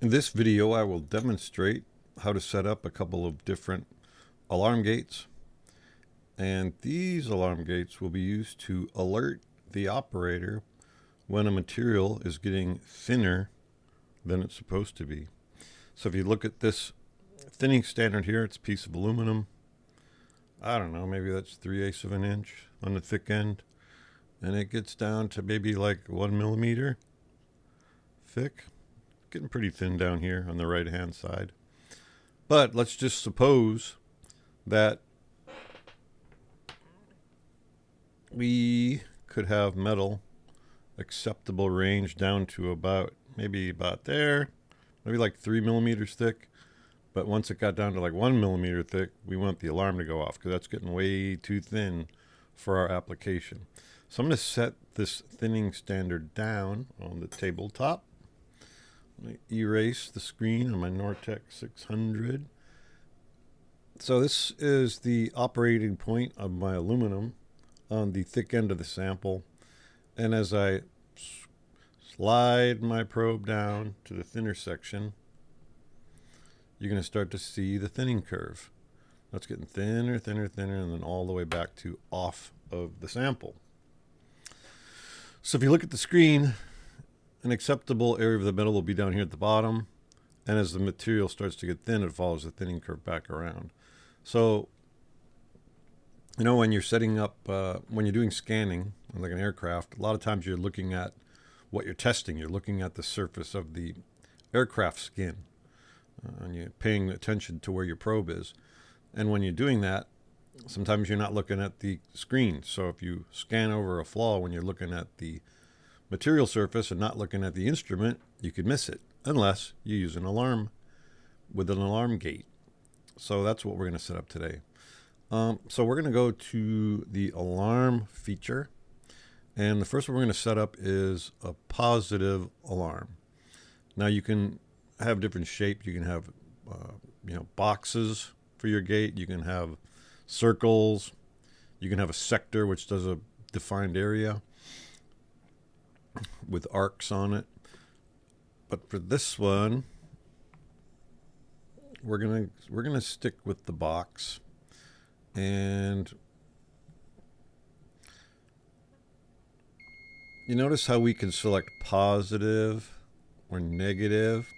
In this video, I will demonstrate how to set up a couple of different alarm gates. And these alarm gates will be used to alert the operator when a material is getting thinner than it's supposed to be. So if you look at this thinning standard here, it's a piece of aluminum. I don't know, maybe that's 3/8 of an inch on the thick end. And it gets down to maybe like 1 millimeter thick. Getting pretty thin down here on the right hand side. But let's just suppose that we could have metal acceptable range down to maybe about there, maybe like 3 millimeters thick. But once it got down to like 1 millimeter thick, we want the alarm to go off because that's getting way too thin for our application. So I'm going to set this thinning standard down on the tabletop. Erase the screen on my Nortec 600. So this is the operating point of my aluminum on the thick end of the sample. And as I slide my probe down to the thinner section, you're going to start to see the thinning curve. That's getting thinner, thinner, thinner, and then all the way back to off of the sample. So if you look at the screen, an acceptable area of the metal will be down here at the bottom. And as the material starts to get thin, it follows the thinning curve back around. So, you know, when you're setting up, when you're doing scanning, like an aircraft, a lot of times you're looking at what you're testing. You're looking at the surface of the aircraft skin. And you're paying attention to where your probe is. And when you're doing that, sometimes you're not looking at the screen. So if you scan over a flaw when you're looking at the material surface and not looking at the instrument, you could miss it unless you use an alarm with an alarm gate. So that's what we're going to set up today. So we're going to go to the alarm feature, and the first one we're going to set up is a positive alarm. Now you can have different shapes. You can have boxes for your gate. You can have circles. You can have a sector, which does a defined area with arcs on it. But for this one, we're gonna stick with the box. And you notice how we can select positive or negative.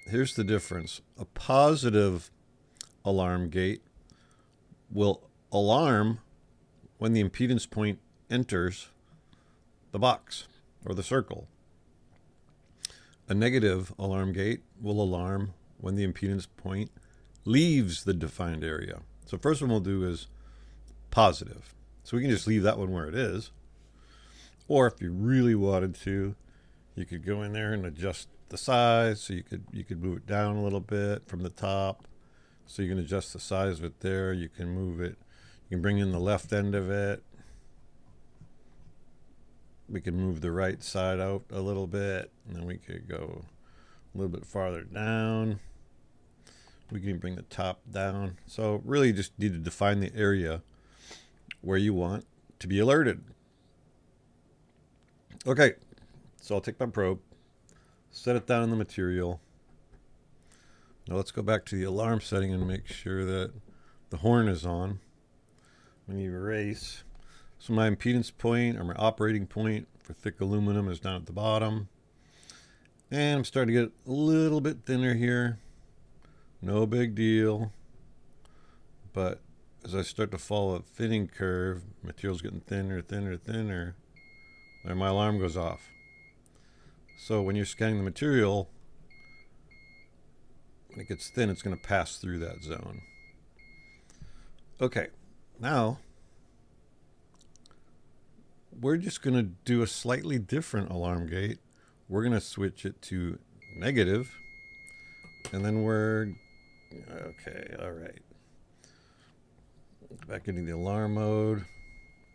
Here's the difference. A positive alarm gate will alarm when the impedance point enters the box or the circle. A negative alarm gate will alarm when the impedance point leaves the defined area. So first one we'll do is positive. So we can just leave that one where it is. Or if you really wanted to, you could go in there and adjust the size. So you could move it down a little bit from the top. So you can adjust the size of it there. You can move it. You can bring in the left end of it. We can move the right side out a little bit, and then we could go a little bit farther down. We can bring the top down. So really you just need to define the area where you want to be alerted. Okay, so I'll take my probe, set it down in the material. Now let's go back to the alarm setting and make sure that the horn is on. When you erase, so my impedance point, or my operating point for thick aluminum, is down at the bottom. And I'm starting to get a little bit thinner here. No big deal. But as I start to follow a thinning curve, material's getting thinner, thinner, thinner, and my alarm goes off. So when you're scanning the material, when it gets thin, it's going to pass through that zone. Okay, now we're just going to do a slightly different alarm gate. We're going to switch it to negative, and then okay, all right. Back into the alarm mode.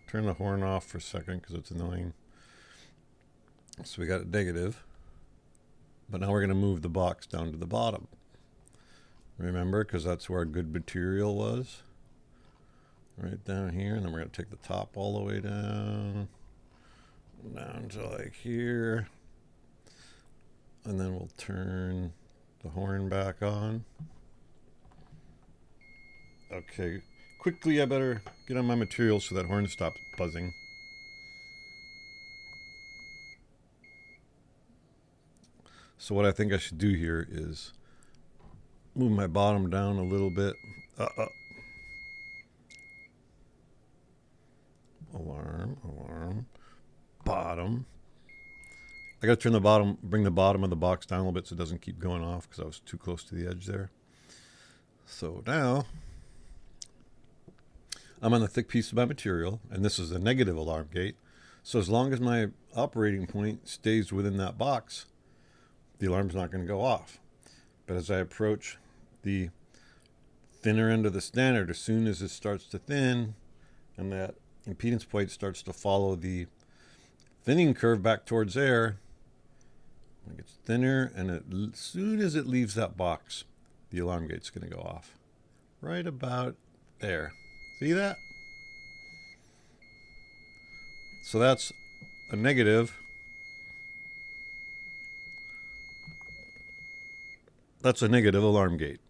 Turn the horn off for a second because it's annoying. So we got it negative, but now we're going to move the box down to the bottom. Remember, because that's where our good material was. Right down here, and then we're going to take the top all the way down to like here. And then we'll turn the horn back on. Okay, quickly I better get on my material so that horn stops buzzing. So what I think I should do here is move my bottom down a little bit. Alarm, alarm, bottom. I gotta turn the bottom, bring the bottom of the box down a little bit so it doesn't keep going off because I was too close to the edge there. So now I'm on the thick piece of my material, and this is a negative alarm gate. So as long as my operating point stays within that box, the alarm's not going to go off. But as I approach the thinner end of the standard, as soon as it starts to thin and that impedance plate starts to follow the thinning curve back towards there, it gets thinner, and as soon as it leaves that box, the alarm gate's going to go off. Right about there. See that? So that's a negative. That's a negative alarm gate.